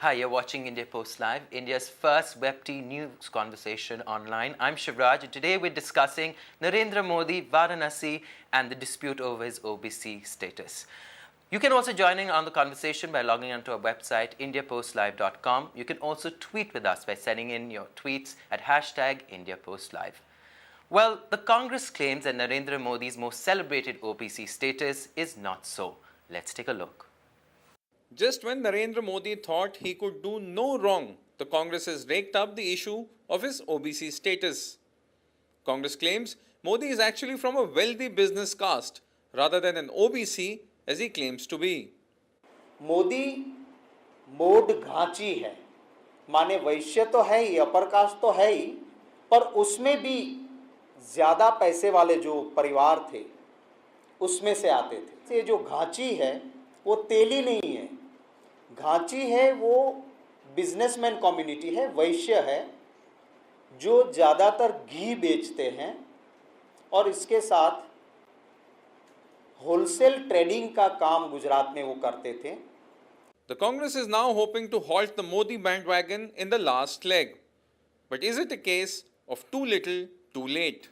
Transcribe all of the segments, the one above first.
Hi, you're watching India Post Live, India's first Web-T news conversation online. I'm Shivraj, and today we're discussing Narendra Modi, Varanasi, and the dispute over his OBC status. You can also join in on the conversation by logging onto our website, indiapostlive.com. You can also tweet with us by sending in your tweets at hashtag IndiaPostLive. Well, the Congress claims that Narendra Modi's most celebrated OBC status is not so. Let's take a look. Just when Narendra Modi thought he could do no wrong, the Congress has raked up the issue of his OBC status. Congress claims Modi is actually from a wealthy business caste rather than an OBC as he claims to be. Modi mode Ghanchi है, माने वैश्य तो है ही, upper caste तो है ही, पर उसमें भी ज़्यादा पैसे वाले जो परिवार थे उसमें से आते थे। ये जो घांची है वो तेली नहीं है, घांची है वो बिजनेसमैन कम्युनिटी है, वैश्य है जो ज़्यादातर घी बेचते हैं और इसके साथ होलसेल ट्रेडिंग का काम गुजरात में वो करते थे। The Congress is now hoping to halt the Modi bandwagon in the last leg. But is it a case of too little, too late?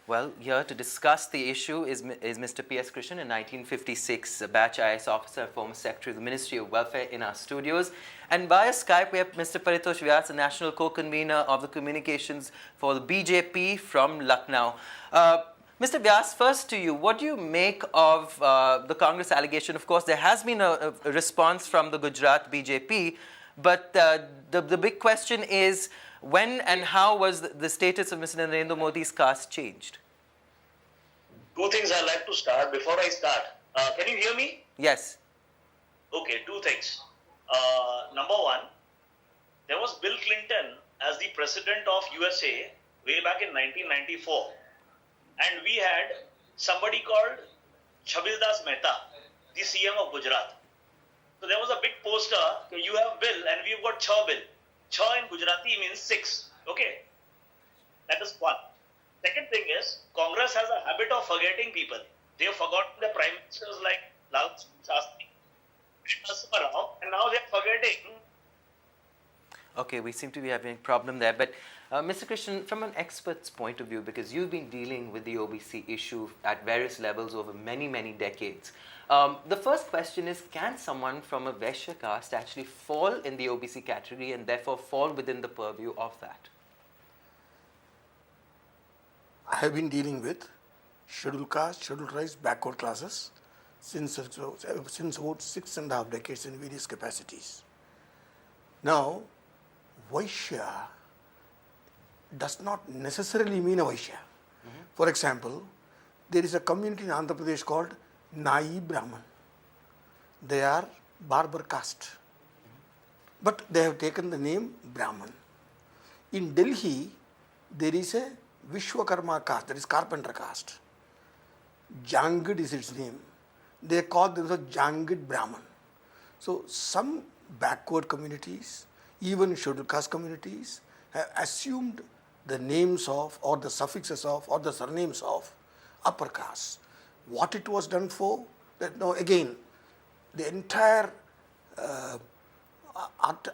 Well, here to discuss the issue is Mr. P.S. Krishnan, a 1956 batch IS officer, former Secretary of the Ministry of Welfare in our studios. And via Skype, we have Mr. Paritosh Vyas, the National Co-Convener of the Communications for the BJP from Lucknow. Mr. Vyas, first to you, what do you make of the Congress allegation? Of course, there has been a response from the Gujarat BJP, but the big question is, when and how was the status of Mr. Narendra Modi's caste changed? Two things I'd like to start. Before I start, can you hear me? Yes. Okay, two things. Number one, there was Bill Clinton as the president of USA way back in 1994. And we had somebody called Chabildas Mehta, the CM of Gujarat. So there was a big poster, you have Bill and we've got Chha Bill. Chha in Gujarati means 6. Okay. That is one. Second thing is, Congress has a habit of forgetting people. They have forgotten the prime ministers like Lal Shastri and now they are forgetting. Okay, we seem to be having a problem there. But Mr. Krishnan, from an expert's point of view, because you've been dealing with the OBC issue at various levels over many, many decades, the first question is, can someone from a Vaishya caste actually fall in the OBC category and therefore fall within the purview of that? I have been dealing with scheduled caste, scheduled tribes, backward classes since about 6.5 decades in various capacities. Now, Vaishya does not necessarily mean a Vaishya. Mm-hmm. For example, there is a community in Andhra Pradesh called Nai Brahman. They are barber caste, but they have taken the name Brahman. In Delhi, there is a Vishwakarma caste, that is carpenter caste. Jangid is its name. They call themselves Jangid Brahman. So some backward communities, even scheduled caste communities, have assumed the names of, or the suffixes of, or the surnames of upper caste. What it was done for, that now again, the entire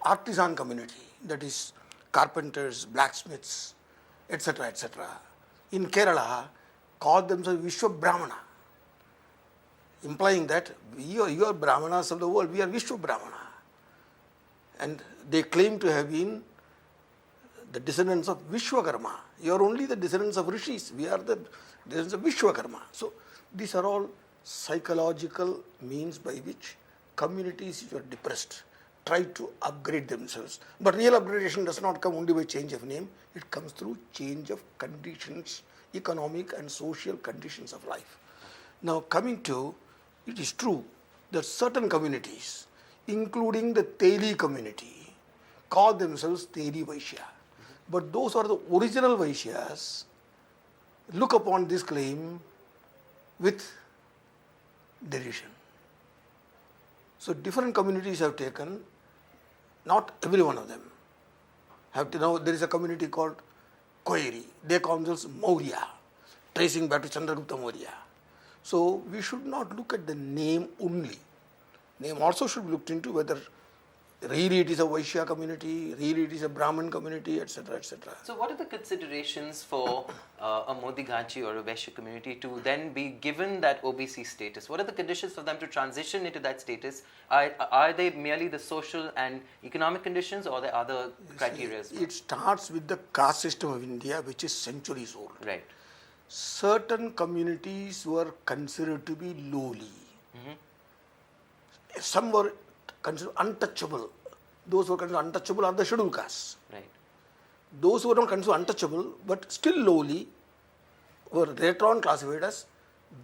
artisan community, that is carpenters, blacksmiths, etc., in Kerala, call themselves Vishwa Brahmana, implying that you are Brahmanas of the world, we are Vishwa Brahmana. And they claim to have been the descendants of Vishwakarma. You are only the descendants of Rishis. We are the descendants of Vishwakarma. So these are all psychological means by which communities which are depressed try to upgrade themselves. But real upgradation does not come only by change of name. It comes through change of conditions, economic and social conditions of life. Now coming to, it is true that certain communities, including the Teli community, call themselves Teli Vaishya. But those are the original Vaishyas look upon this claim with derision. So different communities have taken, not every one of them, have to know there is a community called Koiri. They call themselves Maurya, tracing back to Chandragupta Maurya. So we should not look at the name only. Name also should be looked into whether really it is a Vaishya community, really it is a Brahmin community, etc., etc. So, what are the considerations for a Modi Ghanchi or a Vaishya community to then be given that OBC status? What are the conditions for them to transition into that status? Are they merely the social and economic conditions, or are there other criteria as well? It starts with the caste system of India, which is centuries old. Right. Certain communities were considered to be lowly. Some were considered untouchable. Those who were considered untouchable are the scheduled castes. Right. Those who were not considered untouchable but still lowly were later on classified as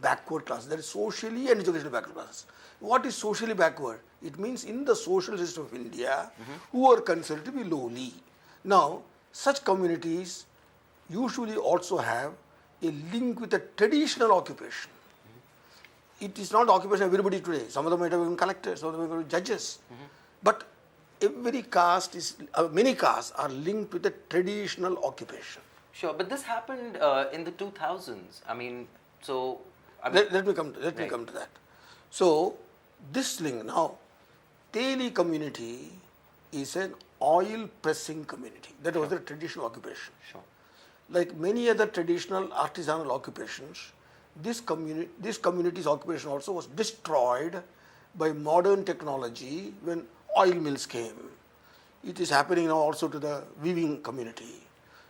backward classes, that is socially and educationally backward classes. What is socially backward? It means in the social system of India who are considered to be lowly. Now, such communities usually also have a link with a traditional occupation. It is not occupation of everybody today. Some of them might have been collectors, some of them might have been judges. But every caste is, many castes are linked with a traditional occupation. Sure, but this happened in the 2000s. I mean, so. Let me come to that. So, this link now, Teli community is an oil pressing community. That was the traditional occupation. Sure. Like many other traditional artisanal occupations, this community's occupation also was destroyed by modern technology when oil mills came. It is happening now also to the weaving community.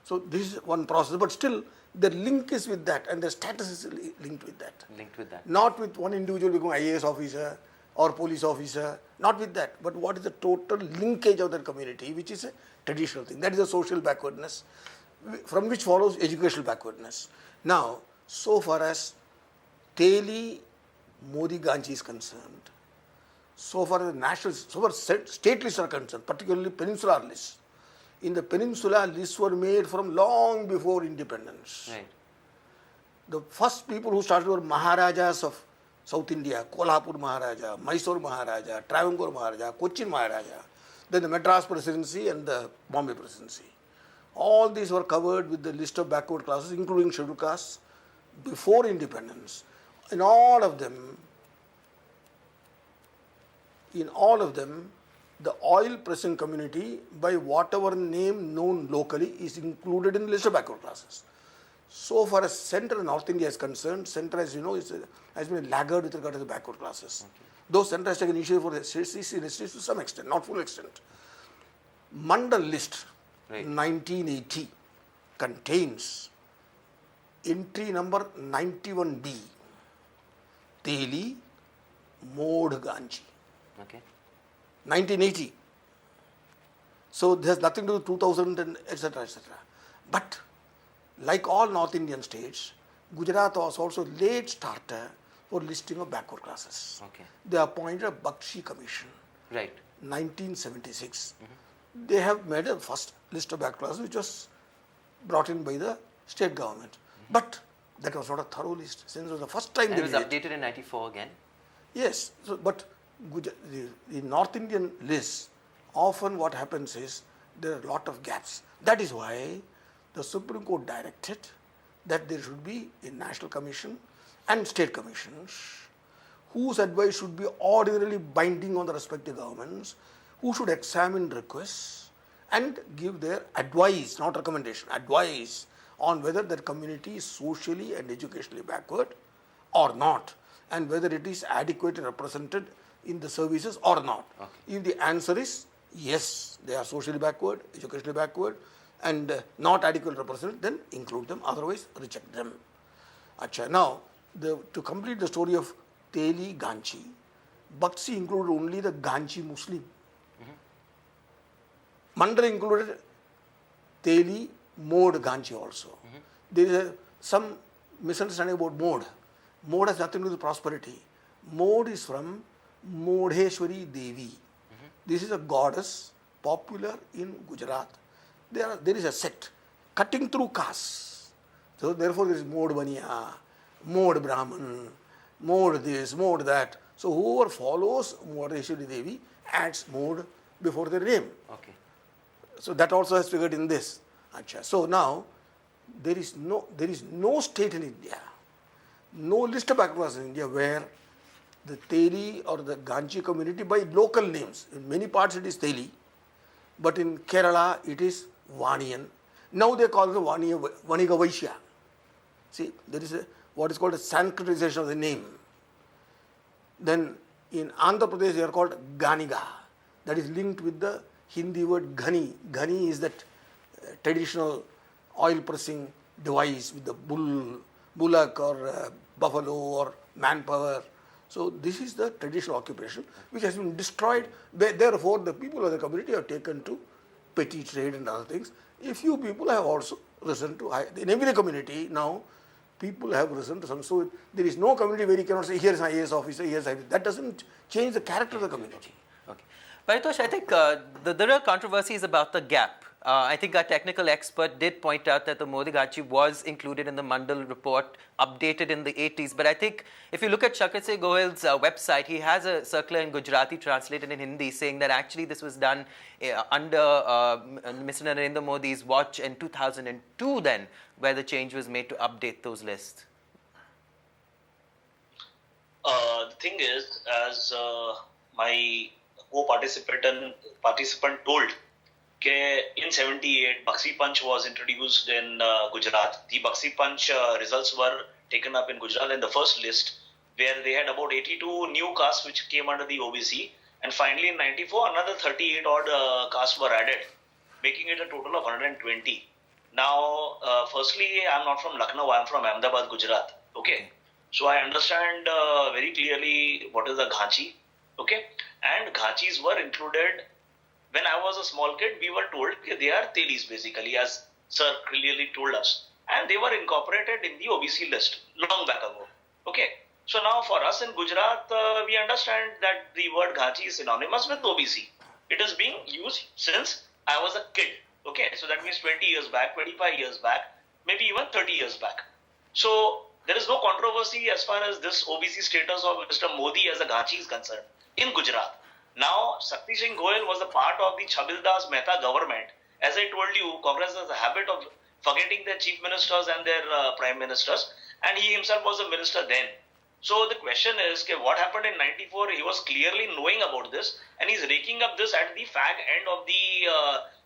So this is one process, but still the link is with that and the status is linked with that. Linked with that. Not with one individual becoming IAS officer or police officer, not with that, but what is the total linkage of that community, which is a traditional thing. That is a social backwardness, from which follows educational backwardness. Now, so far as Teli Modi Ghanchi is concerned, so far as the national, so far state lists are concerned, particularly peninsular lists, in the peninsula lists were made from long before independence. Right. The first people who started were Maharajas of South India, Kolhapur Maharaja, Mysore Maharaja, Travancore Maharaja, Cochin Maharaja, then the Madras Presidency and the Bombay Presidency. All these were covered with the list of backward classes, including scheduled castes, before independence. In all of them, the oil pressing community, by whatever name known locally, is included in the list of backward classes. So far as Central and North India is concerned, Central, as you know, has been a laggard with regard to the backward classes. Okay. Though Central has taken initiative for the CC to some extent, not full extent. Mandal list, right, 1980, contains entry number 91B, Teli Mod Ghanchi. Okay. 1980. So this has nothing to do with 2000 and etc. etc. But like all North Indian states, Gujarat was also late starter for listing of backward classes. Okay. They appointed a Bakshi Commission. Right. 1976. They have made a first list of backward classes which was brought in by the state government. But that was not a thorough list since it was the first time And they it was did it. updated in 94 again. Yes, so, but the North Indian lists, often what happens is there are a lot of gaps. That is why the Supreme Court directed that there should be a national commission and state commissions whose advice should be ordinarily binding on the respective governments, who should examine requests and give their advice, not recommendation, advice on whether that community is socially and educationally backward or not, and whether it is adequately represented in the services or not. Okay. If the answer is yes, they are socially backward, educationally backward, and not adequately represented, then include them, otherwise reject them. Achha. Now, to complete the story of Teli Ghanchi, Bakshi included only the Ghanchi Muslim. Mandal included Teli Mod Ghanchi also. There is some misunderstanding about Mod. Mod has nothing to do with prosperity. Mod is from Modheshwari Devi. This is a goddess popular in Gujarat. There is a sect cutting through castes. So therefore there is Mod Baniya, Mod Brahman, Mod this, Mod that. So whoever follows Modheshwari Devi adds Mod before their name. Okay. So that also has figured in this. Achha. So now there is no state in India, no list of backward classes in India where the Teli or the Ganchi community by local names. In many parts it is Teli, but in Kerala it is Vaniyan. Now they call it Vaniga Vaishya. See, there is what is called a Sanskritization of the name. Then in Andhra Pradesh they are called Ganiga. That is linked with the Hindi word Ghani. Ghani is that traditional oil pressing device with the bullock or buffalo or manpower. So this is the traditional occupation which has been destroyed. Therefore, the people of the community have taken to petty trade and other things. A few people have also risen to high. In every community now, people have risen to some. So there is no community where you cannot say, here is an IAS officer, here is IAS. That doesn't change the character of the community. Okay. Paritosh, I think the real controversy is about the gap. I think our technical expert did point out that the Modi Ganchi was included in the Mandal report, updated in the 80s. But I think if you look at Shakrat Singh Goel's website, he has a circular in Gujarati translated in Hindi saying that actually this was done under Mr. Narendra Modi's watch in 2002 then, where the change was made to update those lists. The thing is, as my co-participant told, in 78, Bakshi Panch was introduced in Gujarat. The Bakshi Panch results were taken up in Gujarat in the first list, where they had about 82 new castes which came under the OBC. And finally in 94, another 38 odd castes were added, making it a total of 120. Now, firstly, I'm not from Lucknow, I'm from Ahmedabad, Gujarat. Okay. So I understand very clearly what is a Ghanchi. Okay. And Ghachis were included. When I was a small kid, we were told that they are Telis basically, as Sir clearly told us. And they were incorporated in the OBC list long back ago. Okay. So now for us in Gujarat, we understand that the word Ghachi is synonymous with OBC. It is being used since I was a kid. Okay. So that means 20 years back, 25 years back, maybe even 30 years back. So there is no controversy as far as this OBC status of Mr. Modi as a Ghachi is concerned in Gujarat. Now, Shakti Singh Goel was a part of the Chabildas Mehta government. As I told you, Congress has a habit of forgetting their chief ministers and their prime ministers, and he himself was a minister then. So the question is, what happened in 94? He was clearly knowing about this, and he's raking up this at the fag end of the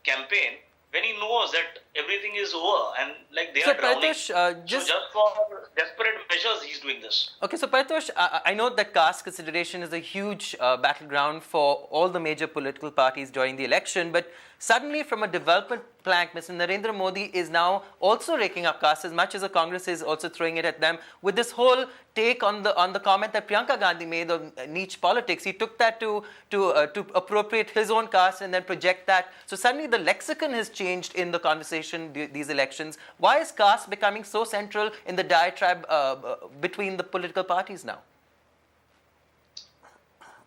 campaign, when he knows that everything is over and like they are drowning. So just for desperate measures, he's doing this. Okay, so Paritosh, I know that caste consideration is a huge battleground for all the major political parties during the election, but suddenly from a development plank, Mr. Narendra Modi is now also raking up caste as much as the Congress is also throwing it at them with this whole take on the comment that Priyanka Gandhi made on niche politics. He took that to appropriate his own caste and then project that. So suddenly the lexicon has changed in the conversation these elections. Why is caste becoming so central in the diatribe between the political parties now?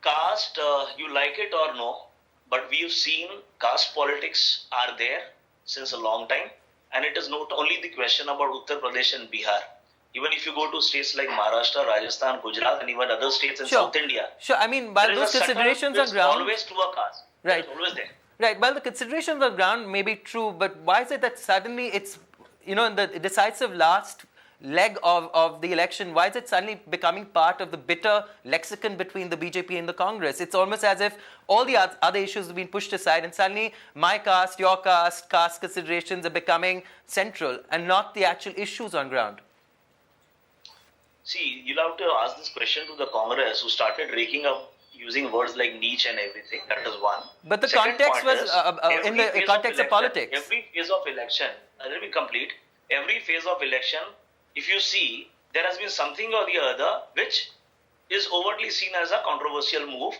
Caste, you like it or no, but we've seen caste politics are there since a long time, and it is not only the question about Uttar Pradesh and Bihar. Even if you go to states like Maharashtra, Rajasthan, Gujarat, and even other states in South India. Sure, I mean, by those considerations on ground, always to a caste. Right. It's always there. Right. Well, the considerations on ground may be true, but why is it that suddenly it's, in the decisive last leg of the election, why is it suddenly becoming part of the bitter lexicon between the BJP and the Congress? It's almost as if all the other issues have been pushed aside and suddenly my caste, your caste considerations are becoming central and not the actual issues on ground. See, you'll have to ask this question to the Congress, who started raking up using words like niche and everything. That is one. But the context was in the context of politics. Every phase of election, let me complete. Every phase of election, if you see, there has been something or the other which is overtly seen as a controversial move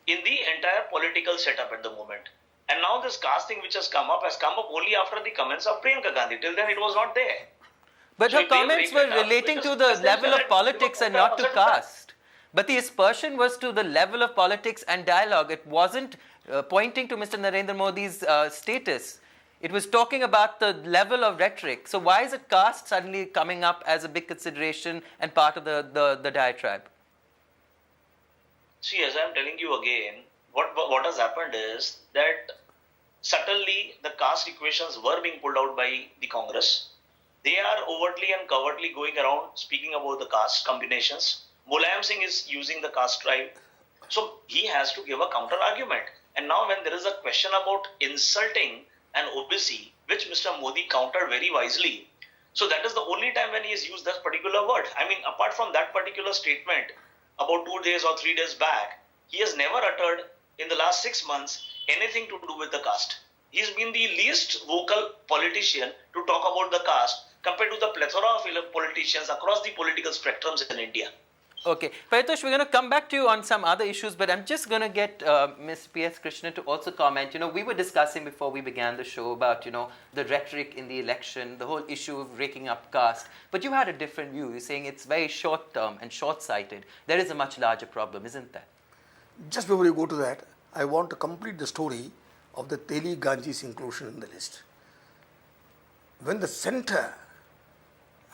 in the entire political setup at the moment. And now this caste thing which has come up only after the comments of Priyanka Gandhi. Till then it was not there. But her comments were relating to the level of politics and not to caste. But the aspersion was to the level of politics and dialogue. It wasn't pointing to Mr. Narendra Modi's status. It was talking about the level of rhetoric. So why is it caste suddenly coming up as a big consideration and part of the diatribe? See, as I am telling you again, what has happened is that subtly the caste equations were being pulled out by the Congress. They are overtly and covertly going around speaking about the caste combinations. Mulayam Singh is using the caste drive. So he has to give a counter argument. And now when there is a question about insulting an OBC, which Mr. Modi countered very wisely, so that is the only time when he has used that particular word. I mean, apart from that particular statement about 2 days or 3 days back, he has never uttered in the last 6 months anything to do with the caste. He's been the least vocal politician to talk about the caste compared to the plethora of politicians across the political spectrums in India. Okay, Paritosh, we're going to come back to you on some other issues, but I'm just going to get Ms. P.S. Krishnan to also comment. You know, we were discussing before we began the show about, you know, the rhetoric in the election, the whole issue of raking up caste, but you had a different view. You're saying it's very short-term and short-sighted. There is a much larger problem, isn't there? Just before you go to that, I want to complete the story of the Teli Ganji's inclusion in the list. When the centre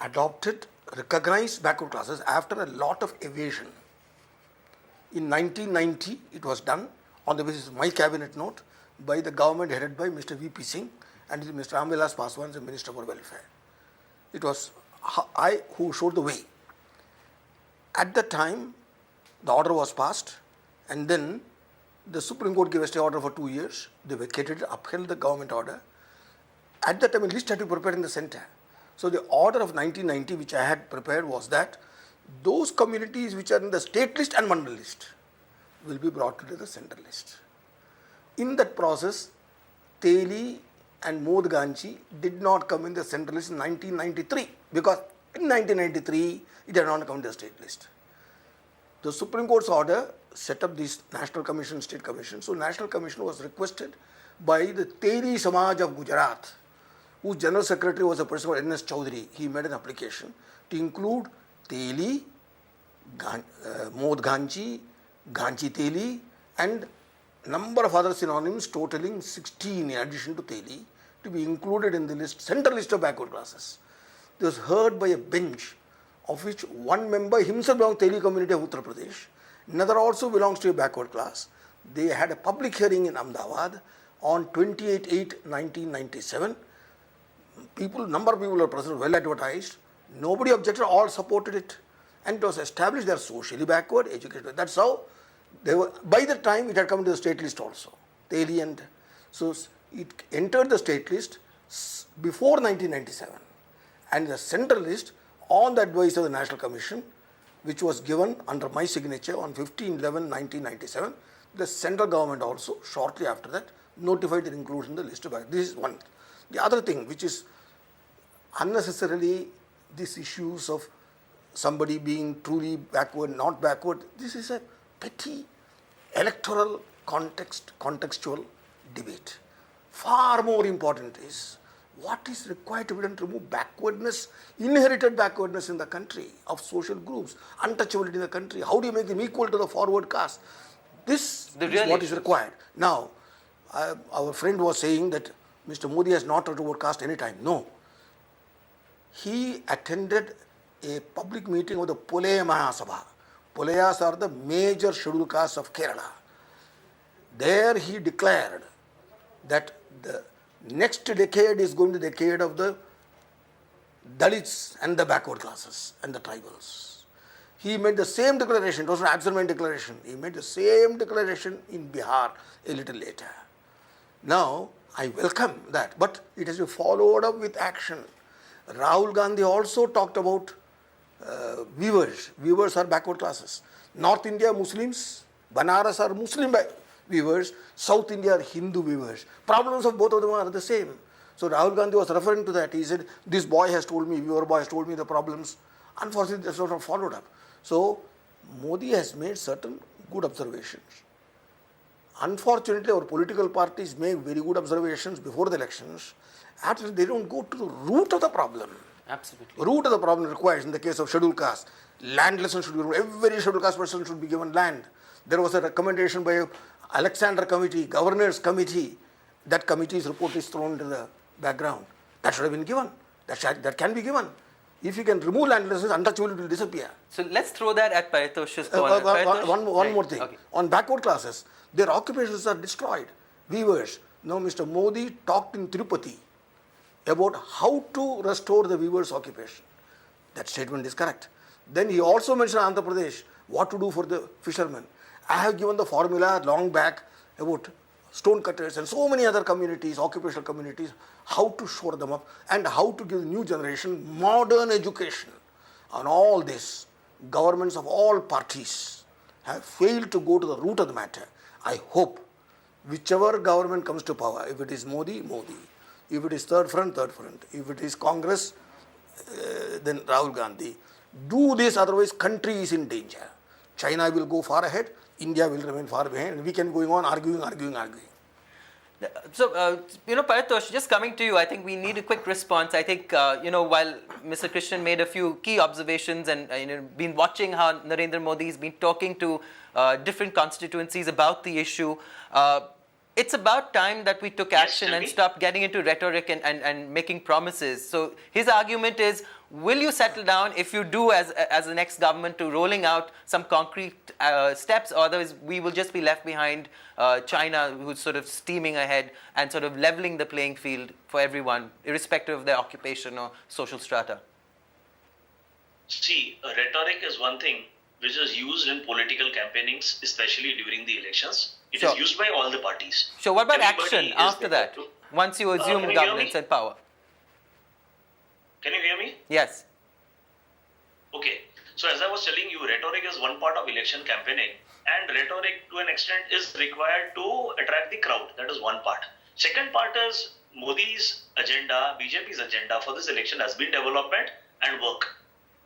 adopted recognized backward classes after a lot of evasion, in 1990 it was done on the basis of my cabinet note by the government headed by Mr. V.P. Singh and Mr. Ramvilas Paswan, the Minister for Welfare. It was I who showed the way. At the time, the order was passed, and then the Supreme Court gave a stay order for 2 years. They vacated it, upheld the government order. At that time, a list had to be prepared in the centre. So the order of 1990, which I had prepared, was that those communities which are in the state list and mandal list will be brought to the central list. In that process, Teli and Mod Ganji did not come in the central list in 1993 because in 1993 it had not come in the state list. The Supreme Court's order set up this National Commission, State Commission. So National Commission was requested by the Teli Samaj of Gujarat, whose General Secretary was a person called N.S. Chowdhury. He made an application to include Teli, Mod Ganji, Ganji Teli, and number of other synonyms totaling 16 in addition to Teli to be included in the list, central list of backward classes. It was heard by a bench of which one member himself belongs to the Teli community of Uttar Pradesh, another also belongs to a backward class. They had a public hearing in Ahmedabad on 28/8/1997. Number of people were present, well advertised. Nobody objected, all supported it. And it was established they are socially backward, educated. That's how they were. By the time it had come to the state list also. Teli and so it entered the state list before 1997. And the central list on the advice of the National Commission, which was given under my signature on 15/11/1997. The central government also, shortly after that, notified their inclusion in the list of backward. This is one. The other thing, which is unnecessarily these issues of somebody being truly backward, not backward, this is a petty electoral contextual debate. Far more important is what is required to be done to remove backwardness, inherited backwardness in the country of social groups, untouchability in the country. How do you make them equal to the forward caste? This is what is required. Now, our friend was saying that Mr. Modi has not talked about caste any time. No. He attended a public meeting of the Pulaya Mahasabha. Pulayas are the major scheduled castes of Kerala. There he declared that the next decade is going to be the decade of the Dalits and the backward classes and the tribals. He made the same declaration. It was an absent-minded declaration. He made the same declaration in Bihar a little later. Now, I welcome that, but it has to be followed up with action. Rahul Gandhi also talked about weavers. Weavers are backward classes. North India Muslims, Banaras are Muslim weavers. South India are Hindu weavers. Problems of both of them are the same. So Rahul Gandhi was referring to that. He said, this boy has told me, weaver boy has told me the problems. Unfortunately, that's not followed up. So Modi has made certain good observations. Unfortunately, our political parties make very good observations before the elections. After they don't go to the root of the problem. Absolutely. Root of the problem requires, in the case of scheduled caste, land lessons should be given. Every scheduled caste person should be given land. There was a recommendation by Alexander Committee, Governors Committee. That committee's report is thrown into the background. That should have been given. That can be given. If you can remove land lessons, untouchability will disappear. So let's throw that at Paritosh's corner. One more thing. Okay. On backward classes, their occupations are destroyed. Weavers. Now, Mr. Modi talked in Tirupati about how to restore the weavers' occupation. That statement is correct. Then he also mentioned Andhra Pradesh, what to do for the fishermen. I have given the formula long back about stone cutters and so many other communities, occupational communities, how to shore them up and how to give the new generation modern education. On all this, governments of all parties have failed to go to the root of the matter. I hope whichever government comes to power, if it is Modi, Modi. If it is third front, third front. If it is Congress, then Rahul Gandhi. Do this, otherwise country is in danger. China will go far ahead, India will remain far behind, and we can going on arguing. So, Paritosh, just coming to you, I think we need a quick response. I think, while Mr. Krishnan made a few key observations and, been watching how Narendra Modi has been talking to different constituencies about the issue, it's about time that we took action and stopped getting into rhetoric and making promises. So his argument is, will you settle down if you do as the next government to rolling out some concrete steps, or otherwise we will just be left behind China, who's sort of steaming ahead and sort of leveling the playing field for everyone, irrespective of their occupation or social strata? See, rhetoric is one thing which is used in political campaignings, especially during the elections. It is used by all the parties. So what about Everybody action after that, once you assume governance and power? Can you hear me? Yes. Okay. So as I was telling you, rhetoric is one part of election campaigning, and rhetoric to an extent is required to attract the crowd. That is one part. Second part is Modi's agenda, BJP's agenda for this election has been development and work.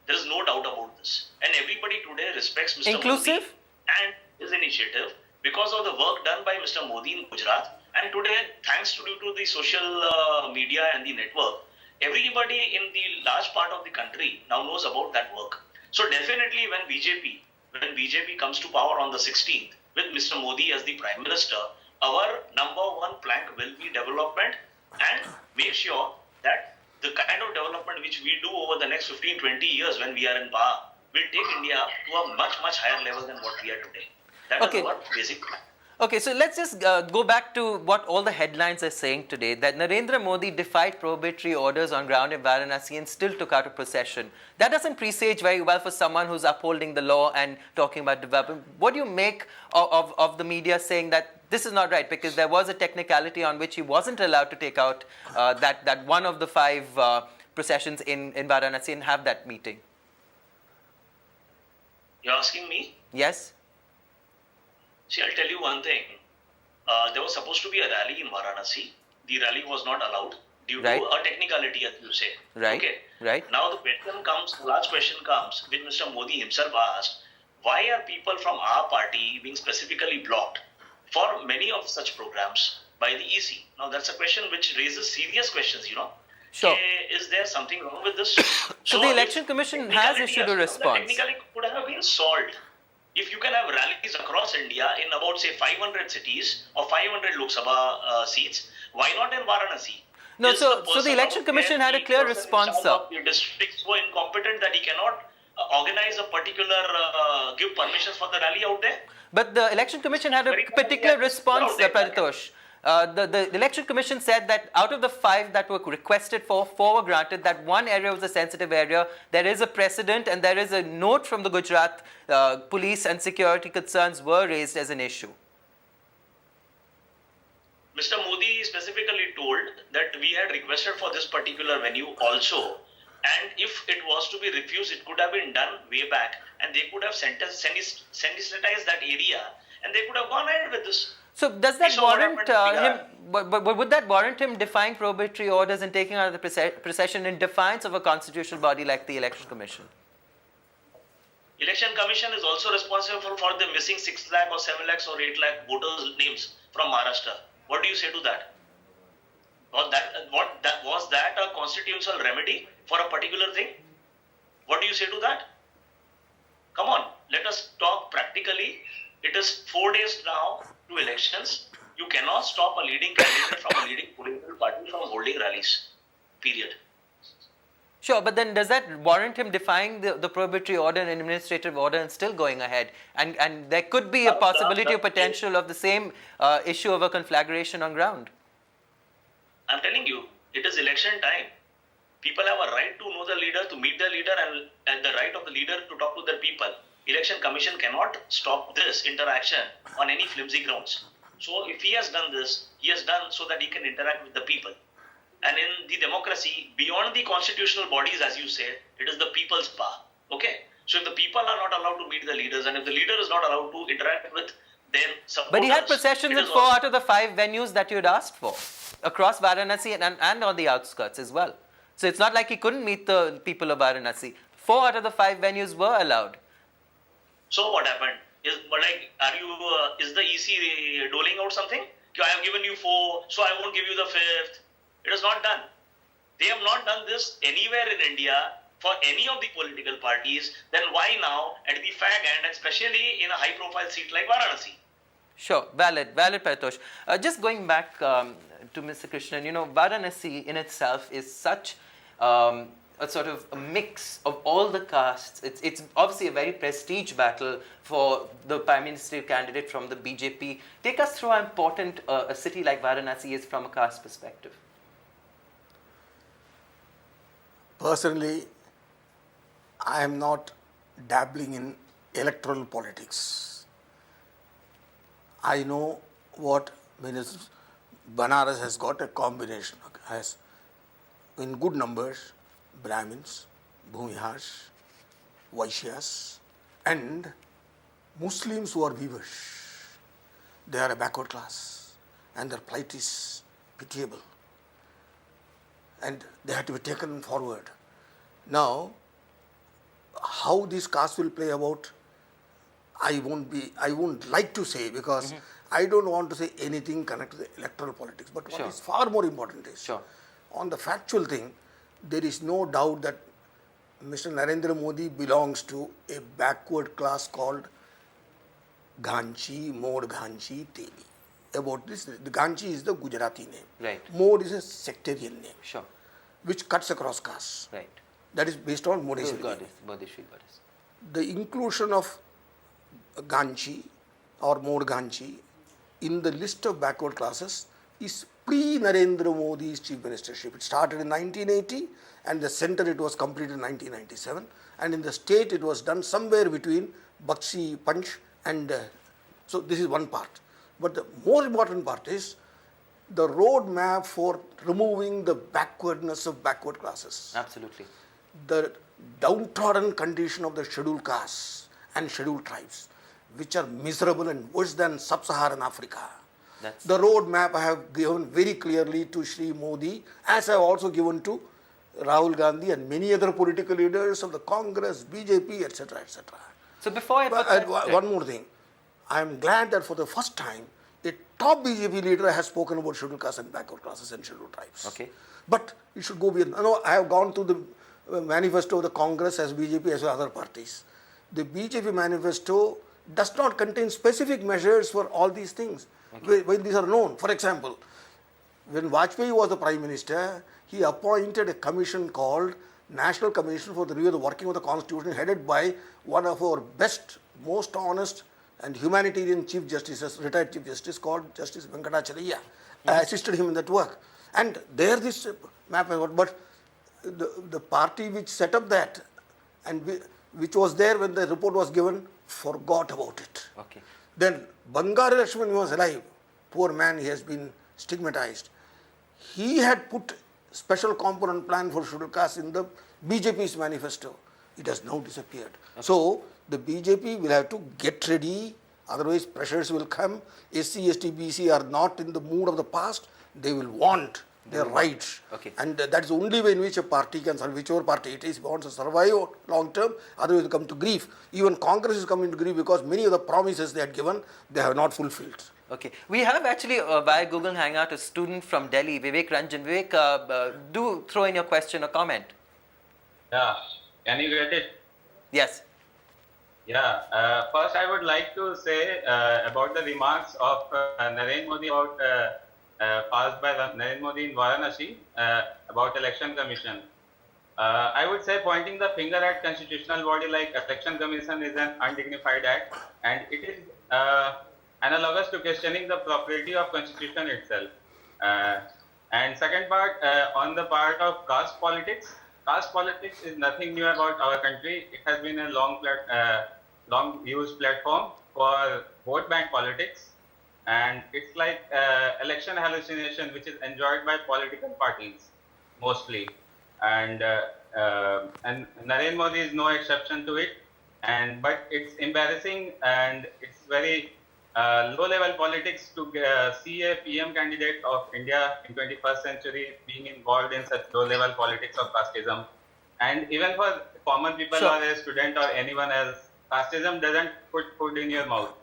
There is no doubt about this. And everybody today respects Mr. Inclusive? Modi and his initiative because of the work done by Mr. Modi in Gujarat. And today, thanks to the social media and the network, everybody in the large part of the country now knows about that work. So definitely when BJP comes to power on the 16th with Mr. Modi as the Prime Minister, our number one plank will be development and make sure that the kind of development which we do over the next 15-20 years when we are in power will take India to a much higher level than what we are today. That is our basic plan. Okay, so let's just go back to what all the headlines are saying today, that Narendra Modi defied prohibitory orders on ground in Varanasi and still took out a procession. That doesn't presage very well for someone who's upholding the law and talking about development. What do you make of the media saying that this is not right, because there was a technicality on which he wasn't allowed to take out that one of the 5 processions in Varanasi and have that meeting? You're asking me? Yes. See, I'll tell you one thing. There was supposed to be a rally in Varanasi. The rally was not allowed due to a technicality, as you say. Right. Okay. Right. Now the last question comes, which Mr. Modi himself asked, why are people from our party being specifically blocked for many of such programs by the EC? Now that's a question which raises serious questions, Sure. Is there something wrong with this? So the Election Commission has issued a response. Technically could have been solved. If you can have rallies across India in about, say, 500 cities or 500 Lok Sabha seats, why not in Varanasi? No, so the Election Commission had a clear response, sir. The district so incompetent that he cannot organize a particular, give permissions for the rally out there. But the Election Commission had a particular response, Paritosh. The Election Commission said that out of the 5 that were requested for, 4 were granted, that one area was a sensitive area. There is a precedent and there is a note from the Gujarat police, and security concerns were raised as an issue. Mr. Modi specifically told that we had requested for this particular venue also, and if it was to be refused, it could have been done way back, and they could have sensitized that area, and they could have gone ahead with this. So does that warrant him, but would that warrant him defying prohibitory orders and taking out the procession in defiance of a constitutional body like the Election Commission? Election Commission is also responsible for the missing 6 lakh or 7 lakhs or 8 lakh voters' names from Maharashtra. What do you say to that? Was that a constitutional remedy for a particular thing? What do you say to that? Come on, let us talk practically. It is 4 days now to elections. You cannot stop a leading candidate from a leading political party from holding rallies. Period. Sure, but then does that warrant him defying the prohibitory order and administrative order and still going ahead? And there could be a possibility or potential of the same issue of a conflagration on ground. I'm telling you, it is election time. People have a right to know the leader, to meet the leader, and the right of the leader to talk to their people. Election Commission cannot stop this interaction on any flimsy grounds. So if he has done this, he has done so that he can interact with the people. And in the democracy, beyond the constitutional bodies, as you said, it is the people's power. Okay? So if the people are not allowed to meet the leaders, and if the leader is not allowed to interact with their supporters, But he had processions it in is 4 also- out of the 5 venues that you had asked for, across Varanasi and on the outskirts as well. So it's not like he couldn't meet the people of Varanasi. 4 out of the 5 venues were allowed. So what happened? Is the EC doling out something? Okay, I have given you 4, so I won't give you the 5th. It is not done. They have not done this anywhere in India for any of the political parties. Then why now at the fag end, and especially in a high-profile seat like Varanasi? Sure, valid, Paritosh. Just going back to Mr. Krishnan, you know, Varanasi in itself is such a sort of a mix of all the castes. It's obviously a very prestige battle for the Prime Minister candidate from the BJP. Take us through how important a city like Varanasi is from a caste perspective. Personally, I am not dabbling in electoral politics. I know what Minister Banaras has got a combination, has in good numbers Brahmins, Bhumihars, Vaishyas, and Muslims who are weavers. They are a backward class, and their plight is pitiable, and they have to be taken forward. Now, how this caste will play about, I won't like to say, because I don't want to say anything connected to the electoral politics. But what Sure. is far more important is, Sure. on the factual thing, there is no doubt that Mr. Narendra Modi belongs to a backward class called Ghanchi, Mod Ghanchi, Tebi. About this, the Ghanchi is the Gujarati name. Right. Mod is a sectarian name, Sure, which cuts across castes. right. That is based on Modeshwari. Bodhishri Goddess. The inclusion of Ghanchi or Mod Ghanchi in the list of backward classes is pre-Narendra Modi's chief ministership. It started in 1980, and the center it was completed in 1997, and in the state it was done somewhere between Bakshi Panch and so this is one part. But the more important part is the roadmap for removing the backwardness of backward classes. Absolutely. The downtrodden condition of the scheduled castes and scheduled tribes, which are miserable and worse than sub-Saharan Africa. That's The roadmap I have given very clearly to Shri Modi, as I have also given to Rahul Gandhi and many other political leaders of the Congress, BJP, etc., etc. so before I put But that, one more thing, I am glad that for the first time, a top BJP leader has spoken about scheduled castes and backward classes and scheduled tribes. Okay. But it should go beyond. No, I have gone through the manifesto of the Congress as BJP as well as other parties. The BJP manifesto does not contain specific measures for all these things. When these are known. For example, when Vajpayee was the Prime Minister, he appointed a commission called National Commission for the Review of the Working of the Constitution, headed by one of our best, most honest and humanitarian Chief Justices, retired Chief Justice called Justice Venkatacharya. I assisted him in that work. And there this map, but the party which set up that and which was there when the report was given forgot about it. okay. Then Bangari Lakshman was alive. Poor man, he has been stigmatized. He had put special component plan for scheduled castes in the BJP's manifesto. It has now disappeared. So the BJP will have to get ready, otherwise pressures will come. SC, ST, BC are not in the mood of the past. They will want their rights. Okay. And that is the only way in which a party can survive, whichever party it is, wants to survive long term, otherwise will come to grief. Even Congress is coming to grief because many of the promises they had given, they have not fulfilled. Okay. We have actually via Google Hangout a student from Delhi, Vivek Ranjan. Vivek, do throw in your question or comment. Yeah, can you get it? Yes. Yeah, first I would like to say about the remarks of Narendra Modi about passed by Narendra Modi in Varanasi about election commission. I would say pointing the finger at constitutional body like election commission is an undignified act, and it is analogous to questioning the propriety of constitution itself. And second part, on the part of caste politics is nothing new about our country. It has been a long used platform for vote bank politics, and it's like election hallucination, which is enjoyed by political parties mostly, and Narendra Modi is no exception to it. But it's embarrassing and it's very low-level politics to see a PM candidate of India in 21st century being involved in such low-level politics of casteism. And even for common people Sure. or a student or anyone else, casteism doesn't put food in your mouth.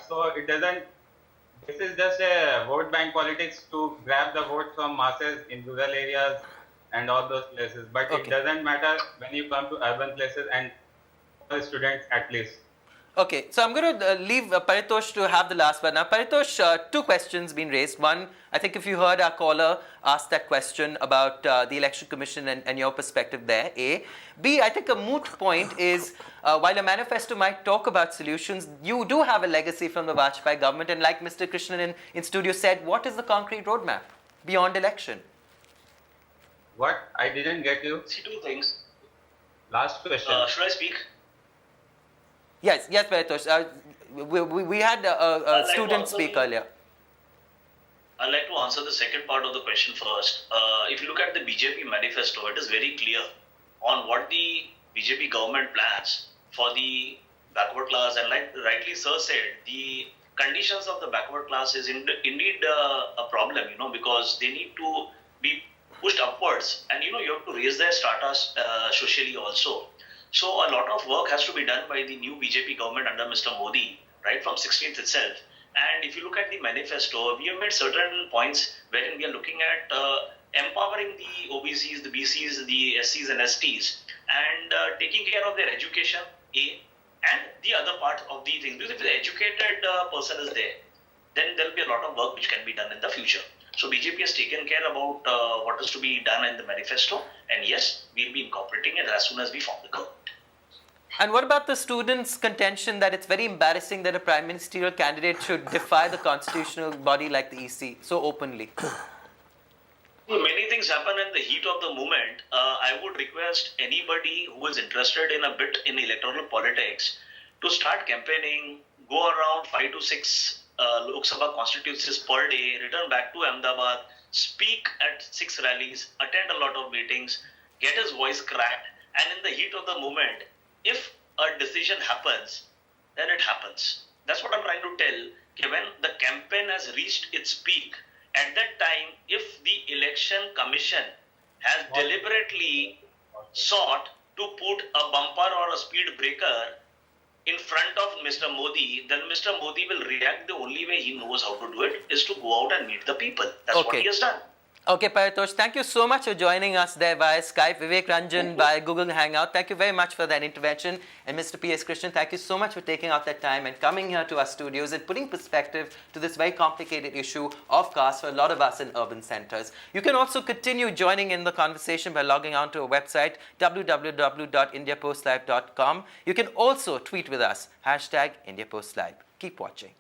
So it doesn't. This is just a vote bank politics to grab the votes from masses in rural areas and all those places. But Okay. it doesn't matter when you come to urban places and for students at least. Okay, so I'm going to leave Paritosh to have the last one. Now, Paritosh, two questions been raised. One, I think if you heard our caller ask that question about the Election Commission and your perspective there, A. B, I think a moot point is, while a manifesto might talk about solutions, you do have a legacy from the Vajpayee government. And like Mr. Krishnan in studio said, what is the concrete roadmap beyond election? What? I didn't get you. See, two things. Last question. Should I speak? Yes, Paritosh. We had a like student also speak the- earlier. I'd like to answer the second part of the question first. If you look at the BJP manifesto, it is very clear on what the BJP government plans for the backward class. And like rightly Sir said, the conditions of the backward class is indeed a problem, because they need to be pushed upwards. And, you have to raise their status socially also. So a lot of work has to be done by the new BJP government under Mr. Modi, right from 16th itself. And if you look at the manifesto, we have made certain points wherein we are looking at empowering the OBCs, the BCs, the SCs and STs, and taking care of their education, A, and the other part of the thing. Because if the educated person is there, then there will be a lot of work which can be done in the future. So BJP has taken care about what is to be done in the manifesto, and yes, we'll be incorporating it as soon as we form the government. And what about the students' contention that it's very embarrassing that a prime ministerial candidate should defy the constitutional body like the EC so openly? Many things happen in the heat of the moment. I would request anybody who is interested in a bit in electoral politics to start campaigning, go around 5 to 6 Lok Sabha constituencies per day, return back to Ahmedabad, speak at 6 rallies, attend a lot of meetings, get his voice cracked, and in the heat of the moment, if a decision happens, then it happens. That's what I'm trying to tell. Okay, when the campaign has reached its peak, at that time, if the election commission has deliberately sought to put a bumper or a speed breaker in front of Mr. Modi, then Mr. Modi will react the only way he knows how to do it is to go out and meet the people. That's what Okay. he has done. Okay, Paritosh, thank you so much for joining us there via Skype. Vivek Ranjan via Google Hangout. Thank you very much for that intervention. And Mr. P.S. Krishnan, thank you so much for taking out that time and coming here to our studios and putting perspective to this very complicated issue of caste for a lot of us in urban centers. You can also continue joining in the conversation by logging on to our website, www.indiapostlive.com. You can also tweet with us, #IndiaPostLive. Keep watching.